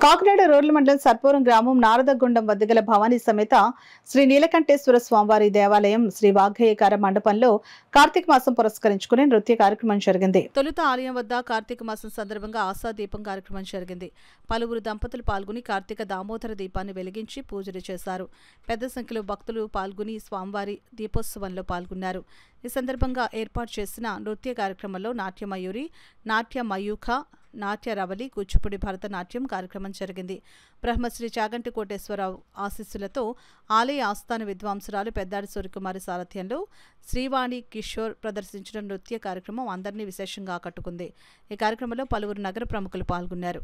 కాకినాడ రోడ్ల మండలం సర్పవరం గ్రామం నారదగుండం వద్ద గల భవానీ సమేత శ్రీ నీలకంఠేశ్వర స్వామివారి దేవాలయం శ్రీ వాగ్గేయకార మండపంలో కార్తీక మాసం పురస్కరించుకుని నృత్య కార్యక్రమం జరిగింది. తొలుత ఆలయం వద్ద కార్తీక మాసం సందర్భంగా ఆశా దీపం కార్యక్రమం జరిగింది. పలువురు దంపతులు పాల్గొని కార్తీక దామోదర దీపాన్ని వెలిగించి పూజలు చేశారు. పెద్ద సంఖ్యలో భక్తులు పాల్గొని స్వామివారి దీపోత్సవంలో పాల్గొన్నారు. ఈ సందర్భంగా ఏర్పాటు చేసిన నృత్య కార్యక్రమంలో నాట్య మయూరి, నాట్య మయూఖ, నాట్య రవలి, కూచిపూడి భరతనాట్యం కార్యక్రమం జరిగింది. బ్రహ్మశ్రీ చాగంటి కోటేశ్వరరావు ఆశీస్సులతో ఆలయ ఆస్థాన విద్వాంసురాలు పెద్దాడి సూర్యకుమారి సారథ్యంలో శ్రీవాణి కిషోర్ ప్రదర్శించిన నృత్య కార్యక్రమం అందరినీ విశేషంగా ఆకట్టుకుంది. ఈ కార్యక్రమంలో పలువురు నగర ప్రముఖులు పాల్గొన్నారు.